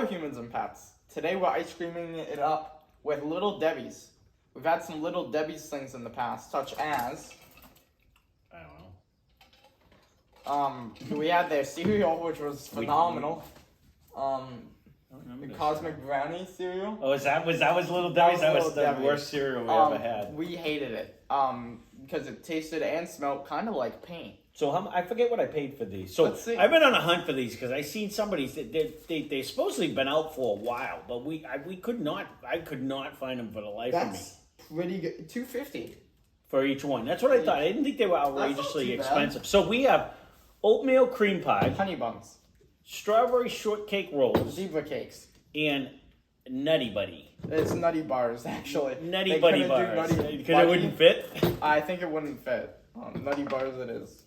Humans and pets. Today we're ice creaming it up with Little Debbie's. We've had some Little Debbie's things in the past, such as I don't know. We had their cereal, which was phenomenal. The Cosmic Brownie cereal. Oh, was Little Debbie's? That was the worst cereal we ever had. We hated it because it tasted and smelled kind of like paint. So I forget what I paid for these. So I've been on a hunt for these because I seen somebody they supposedly been out for a while, but I could not find them for the life of me. That's pretty good. $2.50 for each one. That's what I thought. I didn't think they were outrageously expensive. So we have oatmeal cream pie, honey buns, strawberry shortcake rolls, zebra cakes, and Nutty Buddy. It's Nutty Bars, actually. Nutty Buddy bars. Because it wouldn't fit? I think it wouldn't fit. Nutty Bars it is.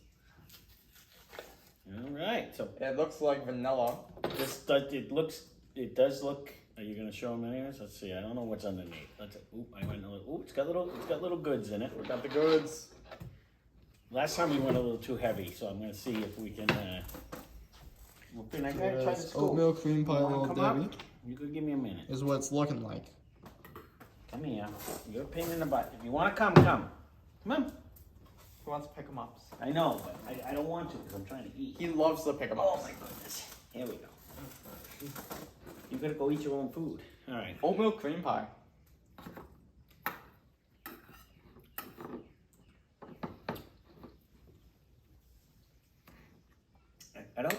All right. So it looks like vanilla. It does look. Are you gonna show them anyways? Let's see. I don't know what's underneath. It's got little goods in it. We got the goods. Last time we went a little too heavy, so I'm gonna see if we can. Try this oatmeal cream pie, Little Debbie. You could give me a minute. Is what it's looking like. Come here. You're a pain in the butt. If you want to come. Come on. He wants to pick them up. I know, but I don't want to because I'm trying to eat. He loves to pick them up. Oh my goodness. Here we go. You gotta go eat your own food. All right. Oatmeal cream pie.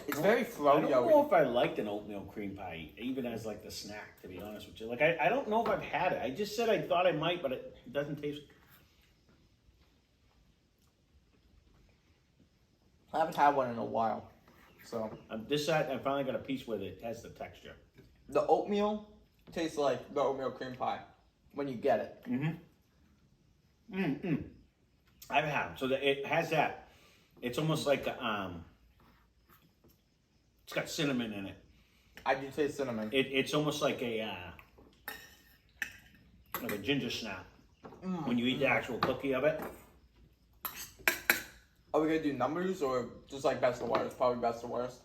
It's very froyo. I don't know if I liked an oatmeal cream pie, even as like the snack, to be honest with you. Like I don't know if I've had it. I just said I thought I might, but it doesn't taste. I haven't had one in a while, so. This side, I finally got a piece where it has the texture. The oatmeal tastes like the oatmeal cream pie when you get it. I've had them. So it has that. It's almost like it's got cinnamon in it. I do taste cinnamon. It's almost like a ginger snap when you eat the actual cookie of it. Are we gonna do numbers or just like best to worst? Probably best to worst.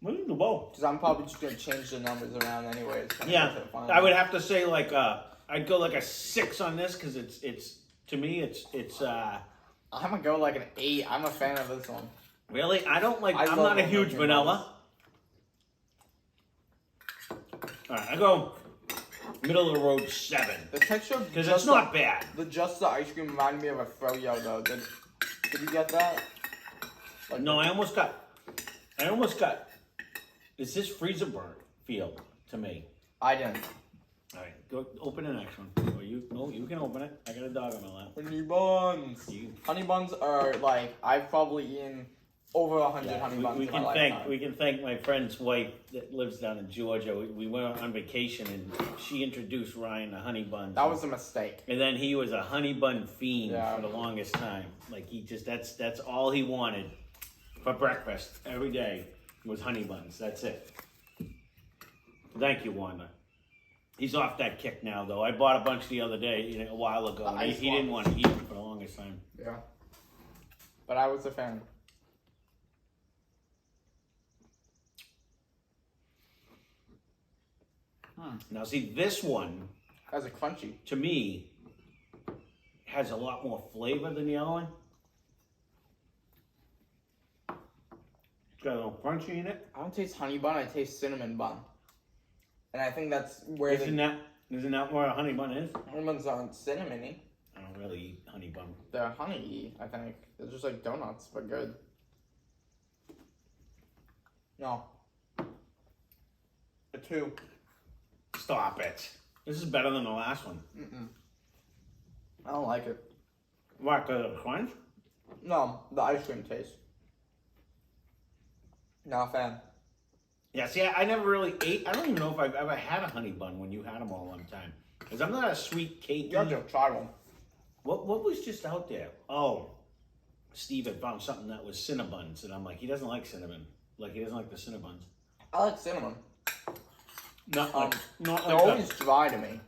We can do both. Because I'm probably just gonna change the numbers around anyways. Yeah, I would have to say like I'd go like a 6 on this because it's to me it's. I'm gonna go like an 8. I'm a fan of this one. Really? I'm not a huge vanilla. Alright, I go middle of the road 7. The texture, because it's not bad. The ice cream reminded me of a froyo though. Did you get that? Like no, I almost got. Is this freezer burn feel to me? I didn't. All right, go open the next one. Or you can open it. I got a dog on my lap. Honey buns. Honey buns are like I've probably eaten over 100 honey buns in my lifetime. We can thank my friend's wife that lives down in Georgia. We went on vacation and she introduced Ryan to honey buns. That was a mistake. And then he was a honey bun fiend for the longest time. Like he just that's all he wanted for breakfast every day was honey buns. That's it. Thank you, Wanda. He's off that kick now, though. I bought a bunch the other day, a while ago. He didn't want to eat them for the longest time. Yeah. But I was a fan. Now, see, this one... Has a crunchy. To me, has a lot more flavor than the other one. It's got a little crunchy in it. I don't taste honey bun, I taste cinnamon bun. And I think that's where Isn't that where a honey bun is? Honey buns aren't cinnamony. I don't really eat honey bun. They're honey, I think. They're just like donuts, but good. No. A 2. Stop it. This is better than the last one. I don't like it. What, the crunch? No, the ice cream taste. Not a fan. Yeah, see, I never really ate. I don't even know if I've ever had a honey bun when you had them all one time. Because I'm not a sweet cake. You have to try one. What was just out there? Oh, Steve had found something that was Cinnabuns. And I'm like, he doesn't like cinnamon. Like, he doesn't like the Cinnabuns. I like cinnamon. Not like they're always dry to me.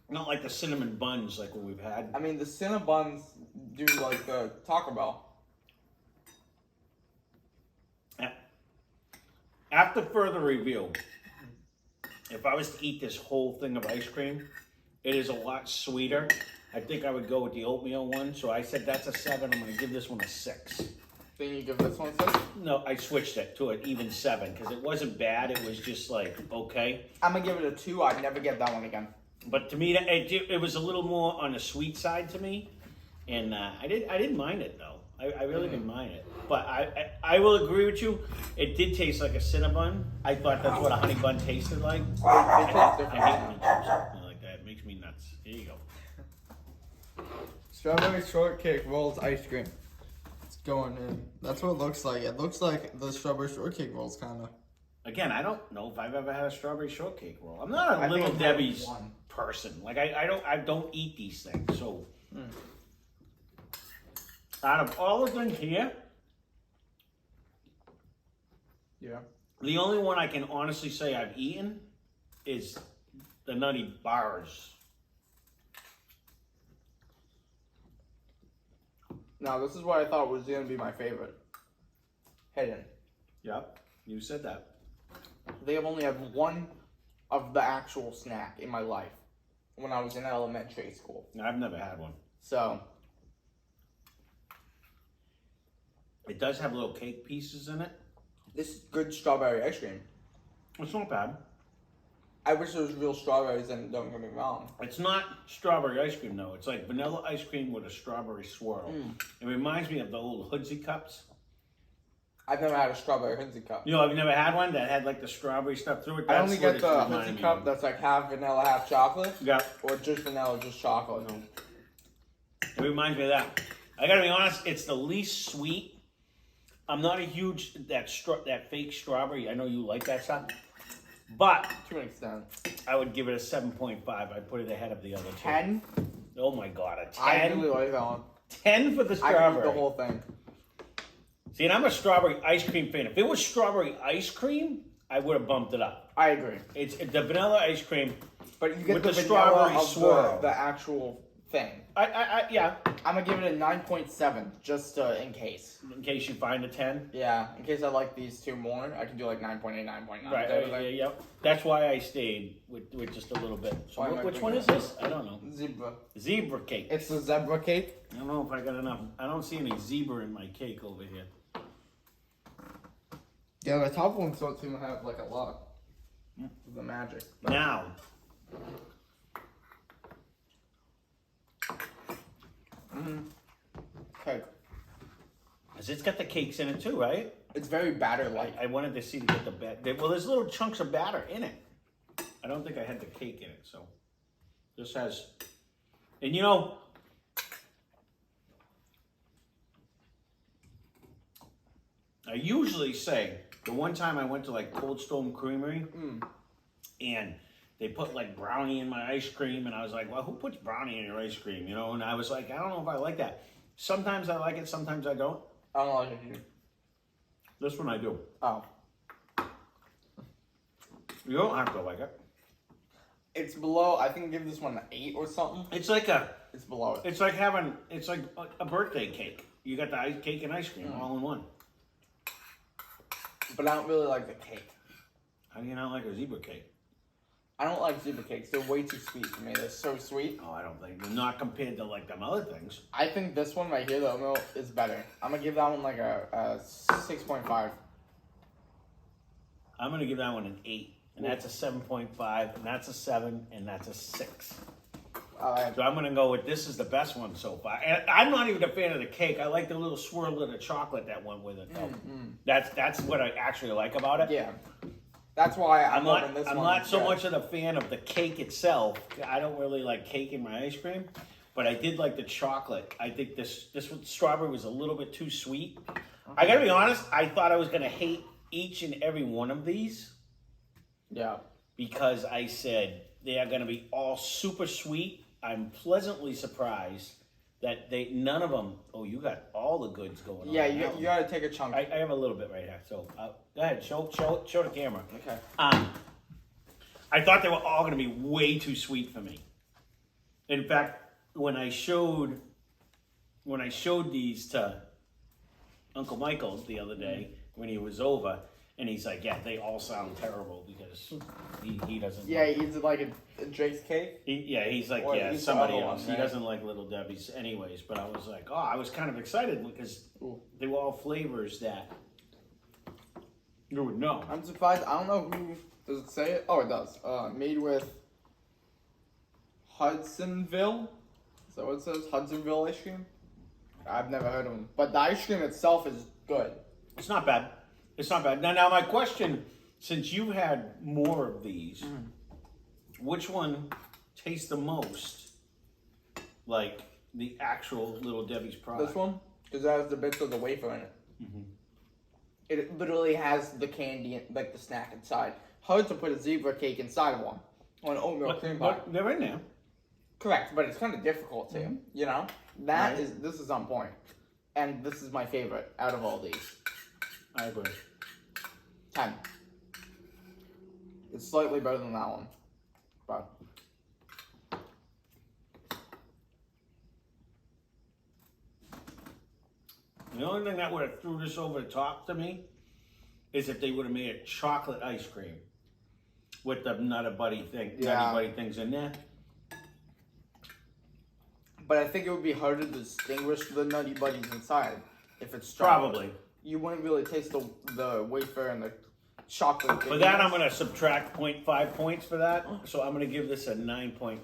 Not like the cinnamon buns like what we've had. I mean, the Cinnabuns do like the Taco Bell. After further review, if I was to eat this whole thing of ice cream, it is a lot sweeter. I think I would go with the oatmeal one. So I said that's a 7. I'm going to give this one a 6. Then you give this one a 6? No, I switched it to an even 7 because it wasn't bad. It was just like, okay. I'm going to give it a 2. I'd never get that one again. But to me, it was a little more on the sweet side to me. And I didn't mind it, though. I really didn't mind it. But I will agree with you. It did taste like a Cinnabon. I thought that's what a honey bun tasted like. I hate when you do something like that. It makes me nuts. Here you go. Strawberry shortcake rolls ice cream. It's going in. That's what it looks like. It looks like the strawberry shortcake rolls, kind of. Again, I don't know if I've ever had a strawberry shortcake roll. I'm not a Little Debbie's person. Like I don't eat these things. So out of all of them here, yeah, the only one I can honestly say I've eaten is the Nutty Bars. Now, this is what I thought was going to be my favorite. Hidden. Yep, you said that. They have only had one of the actual snack in my life when I was in elementary school. I've never had one. So, it does have little cake pieces in it. this is good strawberry ice cream. It's not bad. I wish there was real strawberries in it, don't get me wrong. It's not strawberry ice cream, though. It's like vanilla ice cream with a strawberry swirl. It reminds me of the old Hoodsie cups. I've never had a strawberry Hoodsie cup. You know, I've never had one that had like the strawberry stuff through it. I only get the Hoodsie cup that's like half vanilla, half chocolate. Yeah. Or just vanilla, just chocolate. No. It reminds me of that. I gotta be honest, it's the least sweet. I'm not a huge, that fake strawberry. I know you like that stuff. But to an extent, I would give it a 7.5. I'd put it ahead of the other two. 10? Oh my god, a 10? I really like that one. 10 for the I strawberry. can eat the whole thing. See, and I'm a strawberry ice cream fan. If it was strawberry ice cream, I would have bumped it up. I agree. It's the vanilla ice cream, but you get with the strawberry of swirl. the actual thing. Yeah. I'm gonna give it a 9.7 just in case. In case you find a 10. Yeah, in case I like these two more, I can do like 9.8, 9.9. Right. Yeah. That's why I stayed with just a little bit. So which one is this? I don't know. Zebra. Zebra cake. It's the zebra cake. I don't know if I got enough. I don't see any zebra in my cake over here. Yeah, the top ones don't seem to have like a lot of the magic. But Now. okay. Because it's got the cakes in it too, right? It's very batter-like. I wanted to see to get the batter. Well, there's little chunks of batter in it. I don't think I had the cake in it, so. This has, and you know, I usually say, the one time I went to like Cold Stone Creamery, and they put like brownie in my ice cream, and I was like, well, who puts brownie in your ice cream, you know? And I was like, I don't know if I like that. Sometimes I like it, sometimes I don't. I don't like it either. This one I do. Oh. You don't have to like it. It's below, I think give this one an 8 or something. It's like It's below it. it's like having, it's like a birthday cake. You got the cake and ice cream all in one. But I don't really like the cake. How do you not like a zebra cake? I don't like zebra cakes. They're way too sweet for me. They're so sweet. Oh, I don't think they're not compared to like them other things. I think this one right here, the oatmeal, is better. I'm going to give that one like a 6.5. I'm gonna give that one an 8, and that's a 7.5, and that's a 7, and that's a 6. So I'm gonna go with this is the best one so far. And I'm not even a fan of the cake. I like the little swirl of the chocolate that went with it, though. That's what I actually like about it. Yeah. That's why I'm not. loving this I'm one. not so much of a fan of the cake itself. I don't really like cake in my ice cream, but I did like the chocolate. I think this strawberry was a little bit too sweet. I gotta be honest. I thought I was gonna hate each and every one of these. Yeah. Because I said they are gonna be all super sweet. I'm pleasantly surprised that none of them. Oh, you got all the goods going on. Yeah, you got to take a chunk. I have a little bit right here. So go ahead, show the camera. Okay. I thought they were all going to be way too sweet for me. In fact, when I showed these to Uncle Michael the other day when he was over, And he's like, yeah, they all sound terrible because he doesn't. Yeah, he eats like a Drake's cake. He's like, Or yeah, eats somebody the other else. one, He right? doesn't like Little Debbie's anyways. But I was like, oh, I was kind of excited because they were all flavors that you would know. I'm surprised. I don't know who does it say it. Oh, it does. Made with Hudsonville. Is that what it says? Hudsonville ice cream. I've never heard of them, but the ice cream itself is good. It's not bad. It's not bad. Now my question, since you've had more of these, which one tastes the most like the actual Little Debbie's product? This one, because it has the bits of the wafer in it. It literally has the candy, like the snack inside. Hard to put a zebra cake inside one, or an oatmeal cream pie. But they're in there. Correct, but it's kind of difficult too. You know, this is on point, and this is my favorite out of all these. I agree. 10. It's slightly better than that one, but the only thing that would have threw this over the top to me is if they would have made a chocolate ice cream with the Nutty Buddy things in there. But I think it would be harder to distinguish the Nutty Buddies inside if it's chocolate. Probably. You wouldn't really taste the wafer and the chocolate. For that, I'm going to subtract 0.5 points for that. So I'm going to give this a 9.5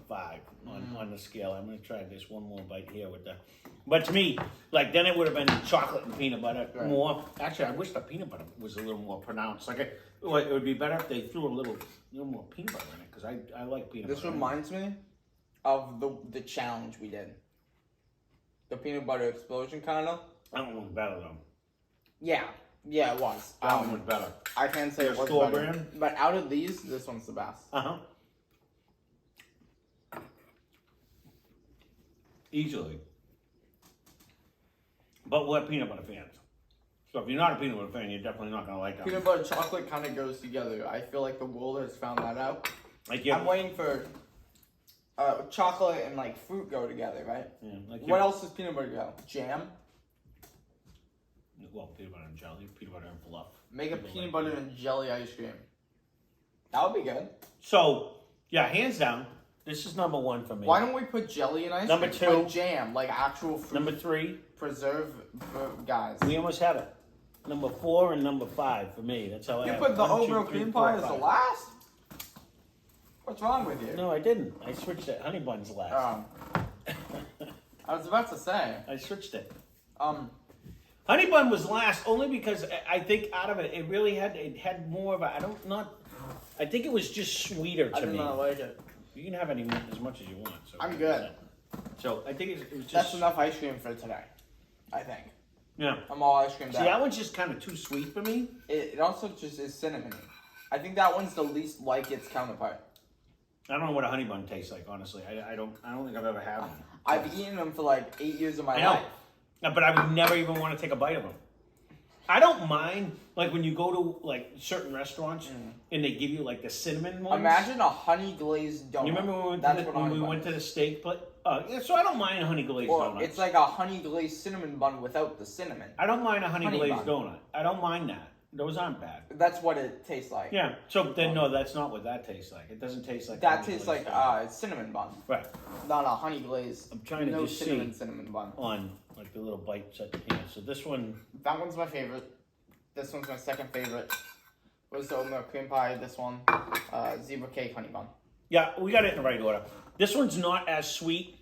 on the scale. I'm going to try this one more bite here with the. But to me, like then it would have been chocolate and peanut butter more. Actually, I wish the peanut butter was a little more pronounced. Like it would be better if they threw a little more peanut butter in it because I like peanut butter. This reminds me of the challenge we did. The peanut butter explosion kind of. That one was better though. Yeah, it was. That one was better. I can't say it was store better. brand? But out of these, this one's the best. Easily. But we're peanut butter fans. So if you're not a peanut butter fan, you're definitely not going to like that. Peanut butter chocolate kind of goes together. I feel like the world has found that out. Like I'm waiting for chocolate and like fruit go together, right? Yeah, like what else does peanut butter go? Jam? Well, peanut butter and jelly, peanut butter and fluff. Make a peanut butter and jelly ice cream. That would be good. So, yeah, hands down, this is number one for me. Why don't we put jelly in ice Number cream? two. Like jam, like actual fruit. Number three. Preserve guys. We almost have it. Number 4 and number 5 for me. That's how I You have put the 1, 2, oatmeal 3, cream 4, pie as the 5. last? What's wrong with you? No, I didn't. I switched it. Honey Buns last. I was about to say. I switched it. Honey Bun was last only because I think out of it, it had more of a, I think it was just sweeter to me. I did not like it. You can have as much as you want. So I'm good. So I think it was just. That's enough ice cream for today. I think. Yeah. I'm all ice cream. See, that one's just kind of too sweet for me. It also just is cinnamony. I think that one's the least like its counterpart. I don't know what a honey bun tastes like, honestly. I don't think I've ever had one. I've eaten them for like 8 years of my I know. life. But I would never even want to take a bite of them. I don't mind, like, when you go to, like, certain restaurants and they give you, like, the cinnamon ones. Imagine a honey glazed donut. You remember when we went to the steak place? Yeah, so I don't mind a honey glazed donut. It's like a honey glazed cinnamon bun without the cinnamon. I don't mind a honey glazed donut. I don't mind that. Those aren't bad. That's what it tastes like. Yeah, so then, no, that's not what that tastes like. It doesn't taste like that. Tastes like it's cinnamon bun. Right. Not a honey glazed. I'm trying to just cinnamon bun. On, like, the little bites at the hand. So this one. That one's my favorite. This one's my second favorite. Was the oatmeal cream pie. This one, zebra cake honey bun. Yeah, we got it in the right order. This one's not as sweet,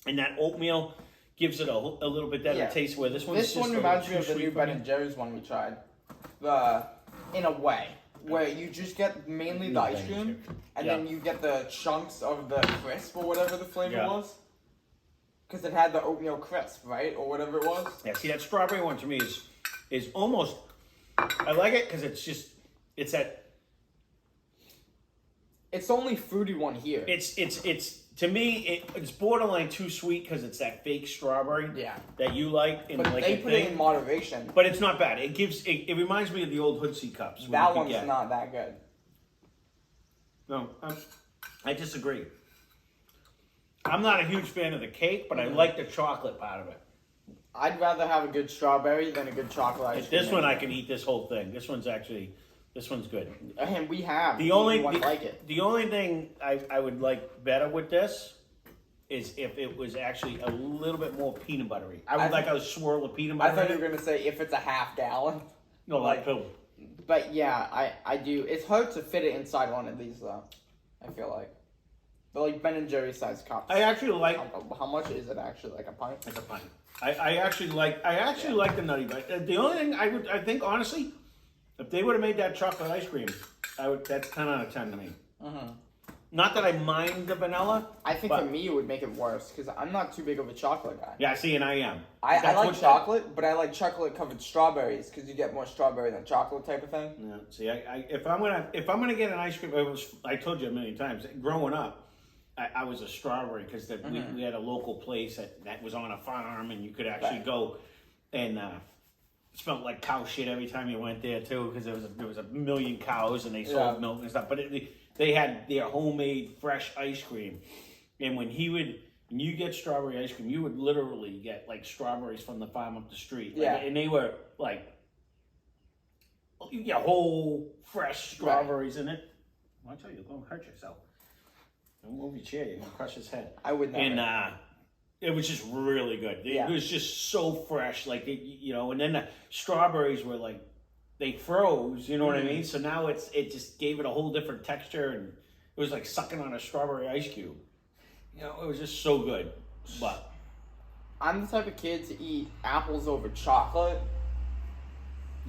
and that oatmeal gives it a little bit better taste. Where this one's reminds me of the new Ben and Jerry's one we tried. In a way, where you just get mainly the ice cream, and then you get the chunks of the crisp or whatever the flavor was. Because it had the oatmeal crisp, right, or whatever it was. Yeah, see that strawberry one to me is almost. I like it because it's that. It's the only fruity one here. It's to me it's borderline too sweet because it's that fake strawberry. Yeah. That you like. But like they put it in moderation. But it's not bad. It reminds me of the old Hoodsie cups. That one's not that good. No, I disagree. I'm not a huge fan of the cake, but I like the chocolate part of it. I'd rather have a good strawberry than a good chocolate ice cream. This one I can eat this whole thing. This one's good. And we have. The only thing I would like better with this is if it was actually a little bit more peanut buttery. I would like a swirl of peanut butter. I thought you were gonna say if it's a half gallon. No, like pill. But yeah, I do. It's hard to fit it inside one of these though. I feel like. They're like Ben and Jerry size cups. I actually like. How much is it actually? Like a pint? It's a pint. I actually like the Nutty Bars. The only thing I think honestly, if they would have made that chocolate ice cream, that's 10 out of 10 to me. Mm-hmm. Not that I mind the vanilla. I think for me it would make it worse because I'm not too big of a chocolate guy. Yeah, see, and I am. I like chocolate, but I like chocolate covered strawberries because you get more strawberry than chocolate type of thing. Yeah, see, if I'm gonna get an ice cream, I told you a million times. Growing up, I was a strawberry because we had a local place that was on a farm, and you could actually go and it smelled like cow shit every time you went there too because there was a million cows and they sold milk and stuff. But they had their homemade fresh ice cream, and when you get strawberry ice cream, you would literally get like strawberries from the farm up the street. And they were like, you get whole fresh strawberries in it. I tell you, you're gonna hurt yourself. Don't move your chair, you're gonna crush his head. I would never. And it was just really good. It was just so fresh, like and then the strawberries were like they froze, you know what I mean? So now it just gave it a whole different texture, and it was like sucking on a strawberry ice cube. You know, it was just so good. But I'm the type of kid to eat apples over chocolate.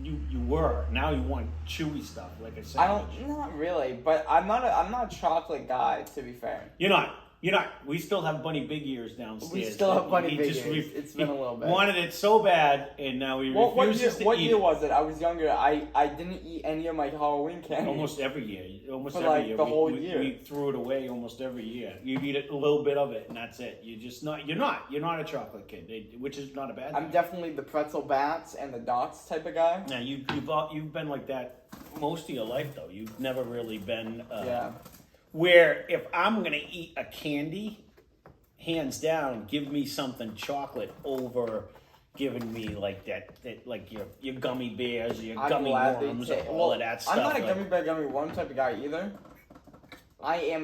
You were. Now you want chewy stuff like a sandwich. Not really, but I'm not a chocolate guy, to be fair. You're not. We still have Bunny Big Ears downstairs. We still have Bunny Big Ears. It's been a little bit. Wanted it so bad, and now we refuse to eat it. What year was it? I was younger. I didn't eat any of my Halloween candy. Almost every year. The whole year. We threw it away almost every year. You eat a little bit of it, and that's it. You're not a chocolate kid, which is not a bad thing. I'm definitely the pretzel bats and the dots type of guy. Now you've been like that most of your life, though. You've never really been. Where if I'm gonna eat a candy, hands down, give me something chocolate over giving me like that like your gummy bears or your gummy worms or all of that stuff. I'm not a gummy bear, gummy worm type of guy either. I'm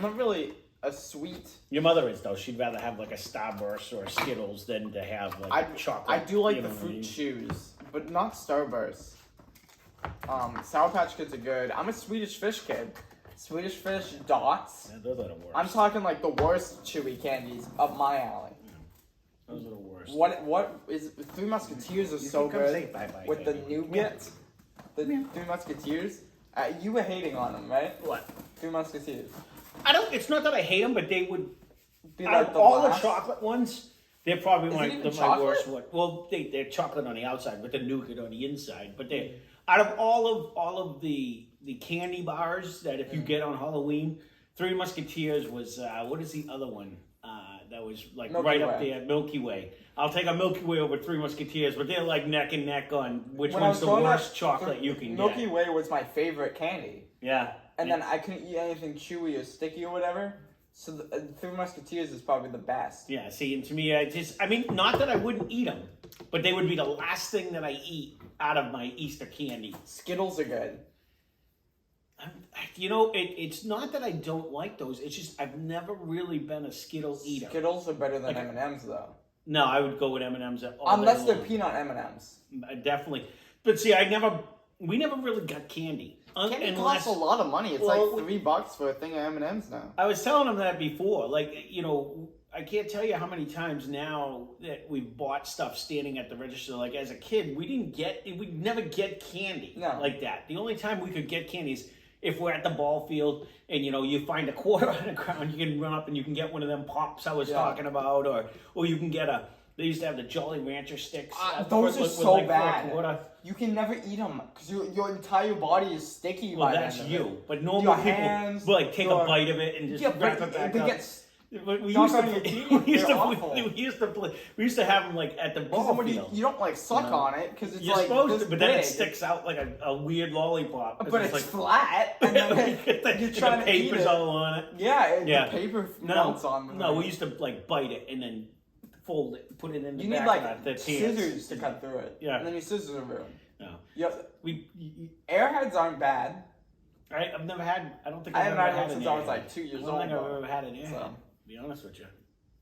not really a sweet. Your mother is though. She'd rather have like a Starburst or a Skittles than to have like chocolate. I do like the fruit chews, but not Starburst. Sour Patch Kids are good. I'm a Swedish Fish kid. Swedish Fish, Dots. Yeah, those are the worst. I'm talking like the worst chewy candies up my alley. Those are the worst. What is Three Musketeers are so good with the nougats. The Three Musketeers. You were hating on them, right? What? Three Musketeers. It's not that I hate them, but they would be like the chocolate ones. They're probably my worst one. Well, they're chocolate on the outside, but the nougat on the inside. But they, out of all of the candy bars that if you get on Halloween, Three Musketeers was what is the other one that was like Milky up there, Milky Way. I'll take a Milky Way over Three Musketeers, but they're like neck and neck on which one's the worst chocolate you can get. Milky Way was my favorite candy. Yeah. And then I couldn't eat anything chewy or sticky or whatever. So the Three Musketeers is probably the best. Yeah, see, and to me, not that I wouldn't eat them, but they would be the last thing that I eat out of my Easter candy. Skittles are good. It's not that I don't like those. It's just I've never really been a Skittle eater. Skittles are better than M&M's, though. No, I would go with M&M's unless they're peanut M&M's. Definitely. But see, we never really got candy. Candy costs a lot of money. It's like $3 for a thing of M&M's now. I was telling them that before. Like, I can't tell you how many times now that we've bought stuff standing at the register. Like, as a kid, we'd never get candy like that. The only time we could get candy is if we're at the ball field and, you find a quarter on the ground, you can run up and you can get one of them pops I was talking about. Or you can get they used to have the Jolly Rancher sticks. Those are so bad. You can never eat them because your entire body is sticky. Well, that's you. But normal people will take a bite of it and just wrap it back up. We Not used to on your play- teeth, we used they're to awful. we used to have them like at the ball Because field. you don't like suck You know? on it because it's You're like supposed this to, but then big. it sticks out like a weird lollipop. 'Cause But it's like, flat, and then you're trying the to eat paper's it. all on it. Yeah, Yeah. the paper No, melts on. no, we used to like bite it and then fold it, put it in the You back need like of the pants. scissors to cut through it. Yeah. And then your scissors are ruined. No, Yep. we. Airheads aren't bad. I've never had. I don't think I I've haven't ever had had one since an I was airhead. like 2 years I don't old. think I've though. ever had an airhead. So. To be honest with you,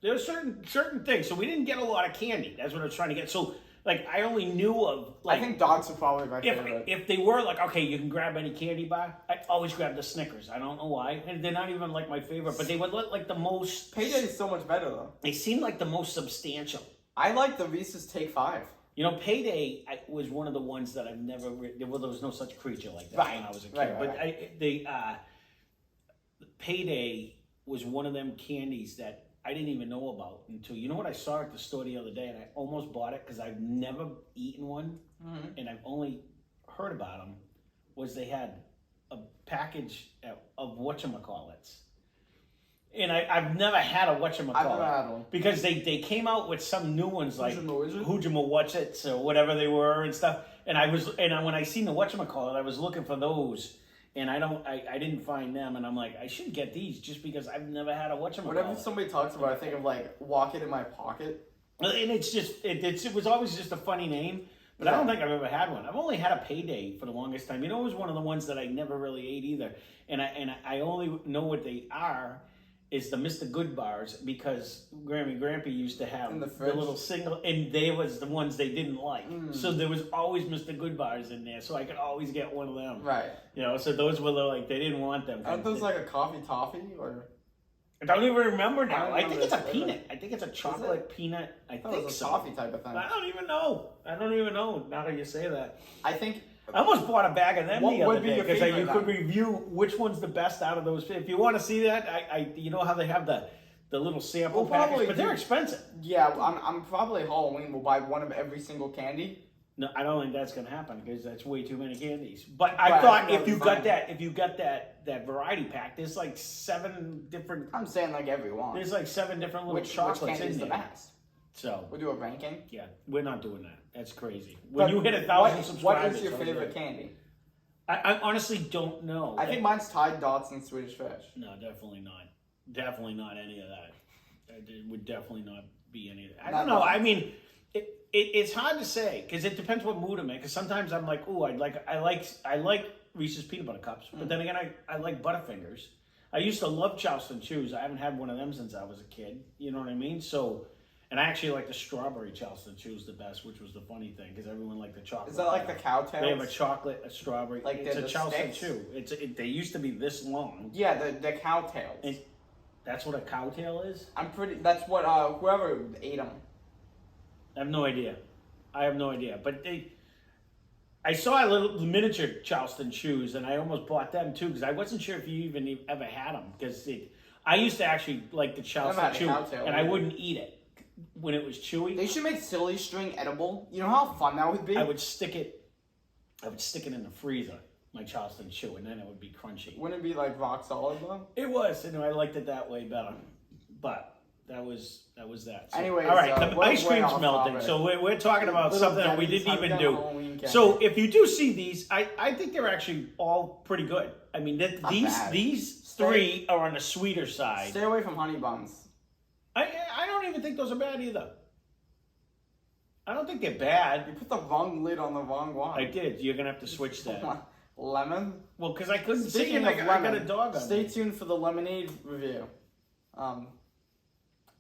there's certain things. So we didn't get a lot of candy. That's what I was trying to get. So like I only knew of like. I think dogs are probably my favorite. If they were like, okay, you can grab any candy bar, I always grab the Snickers. I don't know why. And they're not even like my favorite, but they would look like the most. Payday is so much better though. They seem like the most substantial. I like the Reese's Take 5. You know, Payday was one of the ones that I've never. There was no such creature like that Right. when I was a kid. Right, but right. Payday was one of them candies that I didn't even know about until, you know what, I saw at the store the other day and I almost bought it because I've never eaten one and I've only heard about them, was they had a package of whatchamacallits. And I've never had a whatchamacallit. I've never had one. Because they came out with some new ones like Hoojama Whatchits or whatever they were and stuff. And when I seen the whatchamacallit, I was looking for those. And I didn't find them, and I'm like, I should get these just because I've never had a whatchamacallit. Whenever somebody talks about it, I think of like walk it in my pocket. And it's just it was always just a funny name, but I don't think I've ever had one. I've only had a Payday for the longest time. You know, it was one of the ones that I never really ate either, and I only know what they are. Is the Mr. Good bars because Grampy used to have In the the little single, and they was the ones they didn't like. So there was always Mr. Good bars in there, so I could always get one of them. Right. You know, so those were like they didn't want them. Aren't those like a coffee toffee or? I don't even remember now. I remember think it's a this. peanut. I think it's a chocolate peanut. I Oh, think it's a so. toffee type of thing. I don't even know. Now that you say that. I think. I almost bought a bag of them What the other would be day your because favorite you could then? review which one's the best out of those. If you want to see that, you know how they have the little sample We'll package, probably but they're do- expensive. Yeah, I'm probably Halloween will buy one of every single candy. No, I don't think that's gonna happen because that's way too many candies. But I Right, thought that'd if be you fine. got that variety pack, there's like 7 different. I'm saying like every one. There's like 7 different little Which chocolates candy in is the there. best? So We'll do a ranking. yeah, we're not doing that. That's crazy. When But you hit 1,000 subscribers, What is your I'll do favorite it. candy? I honestly don't know. I think mine's Tide Dots and Swedish Fish. No, definitely not. Definitely not any of that. It would definitely not be any of that. I Not don't know. that. I mean, it's hard to say because it depends what mood I'm in. Because sometimes I'm like, ooh, I like Reese's peanut butter cups, but then again, I like Butterfingers. I used to love Charleston Chews. I haven't had one of them since I was a kid. You know what I mean? So, and I actually like the strawberry Charleston Chews the best, which was the funny thing because everyone liked the chocolate. Is that like the cowtails? They have a chocolate, a strawberry. Like it's a the Charleston sticks? Chew. They used to be this long. Yeah, the cowtails. And that's what a cowtail is? That's what whoever ate them. I have no idea. But I saw a little miniature Charleston Chews, and I almost bought them too because I wasn't sure if you even ever had them. Because I used to actually like the Charleston had a Chew, cowtail and I either. wouldn't eat it when it was chewy. They should make silly string edible. You know how fun that would be? I would stick it in the freezer, my Charleston Chew, and then it would be crunchy. Wouldn't it be like rock solid though? It was, and I liked it that way better. But that was that. So, Anyways, all right, the we're ice way cream's off melting, topic. so we're talking about Little something that we Debbie's didn't even Hot do. Halloween candy. So if you do see these, I think they're actually all pretty good. I mean, bad. these 3 are on the sweeter side. Stay away from honey buns. I don't even think those are bad either. I don't think they're bad. You put the wrong lid on the wrong one. I did. You're gonna have to switch that. Lemon. Well, because I couldn't see Speaking it. of I lemon, got a dog on stay me. tuned for the lemonade review.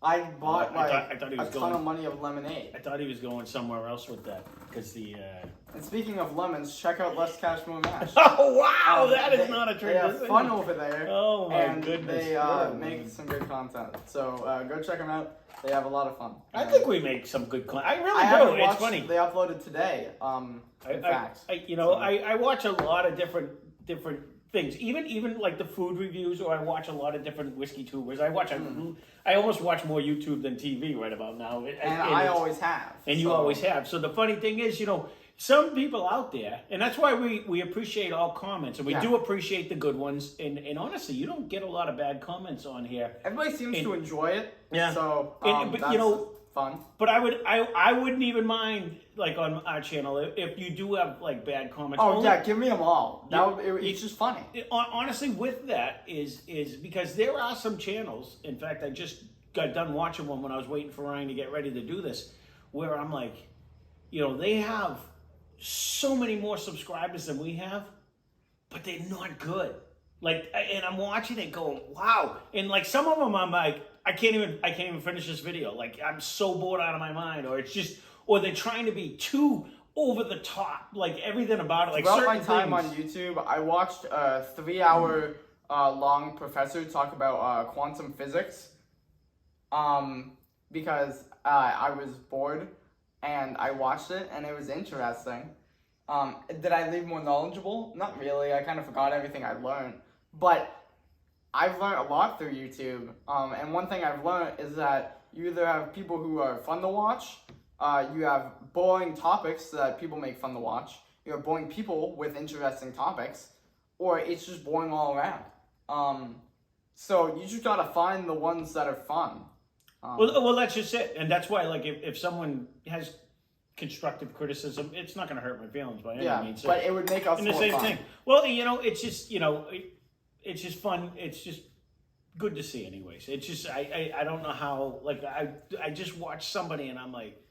I bought I thought he was a ton going- of money of lemonade. I thought he was going somewhere else with that because the. And speaking of lemons, check out Less Cash More Mash. Oh wow, that is They- not a They transition. have fun over there. Oh my and goodness. they You're make amazing. some good content. So go check them out. They have a lot of fun. I think we make some good content. I really I do. haven't It's watched, funny. They uploaded today. In fact, I watch a lot of different things. Even like the food reviews, or I watch a lot of different whiskey tubers. I almost watch more YouTube than TV right about now. and I always have. And you so- always have. So the funny thing is, some people out there, and that's why we appreciate all comments, and we do appreciate the good ones. And honestly, you don't get a lot of bad comments on here. Everybody seems to enjoy it. Yeah. So but, that's fun. But I wouldn't even mind, like, on our channel if you do have like bad comments. Oh yeah, give me them all. It's just funny. Honestly, with that is because there are some channels. In fact, I just got done watching one when I was waiting for Ryan to get ready to do this, where I'm like, they have so many more subscribers than we have, but they're not good. Like, and I'm watching it going, wow. And like some of them, I'm like, I can't even finish this video. Like, I'm so bored out of my mind, or they're trying to be too over the top, like everything about it. Like, throughout my time on YouTube, I watched a 3-hour long professor talk about quantum physics, because I was bored. And I watched it, and it was interesting. Did I leave more knowledgeable? Not really. I kind of forgot everything I learned. But I've learned a lot through YouTube. And one thing I've learned is that you either have people who are fun to watch, you have boring topics that people make fun to watch, you have boring people with interesting topics, or it's just boring all around. So you just gotta find the ones that are fun. Well, that's just it, and that's why, like, if someone has constructive criticism, it's not going to hurt my feelings by any means. So, but it would make us more same fun. thing. Well, it's just it's just fun. It's just good to see, anyways. It's just I don't know how, like, I just watched somebody and I'm like,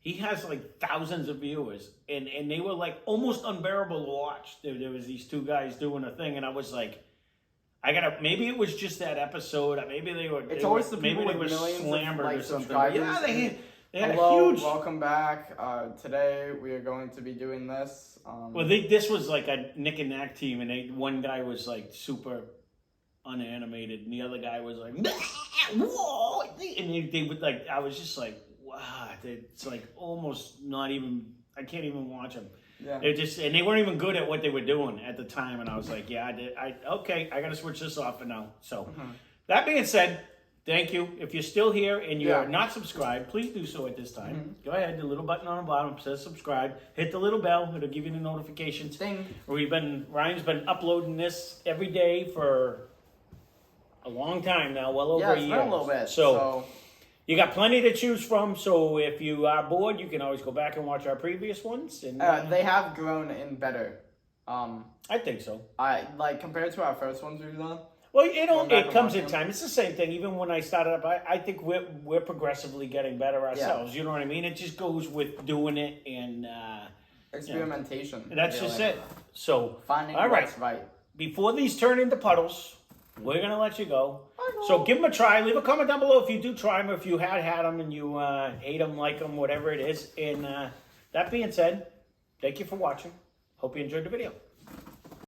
he has like thousands of viewers, and they were like almost unbearable to watch. There was these two guys doing a thing, and I was like, maybe it was just that episode. Maybe they were. It's always the people with millions slammered of or something. subscribers. Yeah, they had Hello, a huge. Welcome back. Today we are going to be doing this. Well, this was like a Nick and Knack team, and one guy was like super unanimated, and the other guy was like, whoa, and they would like. I was just like, wow, it's like almost not even. I can't even watch them. Yeah. And they weren't even good at what they were doing at the time, and I was like, yeah, I got to switch this off for now. So, that being said, thank you. If you're still here and you're not subscribed, please do so at this time. Go ahead, the little button on the bottom says subscribe. Hit the little bell; it'll give you the notifications. Ding. Ryan's been uploading this every day for a long time now, well over a year. Yeah, it's been a little bit. So you got plenty to choose from, so if you are bored, you can always go back and watch our previous ones. And they have grown in better. I think so. Compared to our first ones we've done. Well, it comes in time. It's the same thing. Even when I started up, I think we're progressively getting better ourselves. Yeah. You know what I mean? It just goes with doing it and experimentation. That's just it. So finding all what's right. Before these turn into puddles, we're gonna let you go. So give them a try. Leave a comment down below if you do try them, or if you had them and you ate them, like them, whatever it is. And that being said, thank you for watching. Hope you enjoyed the video.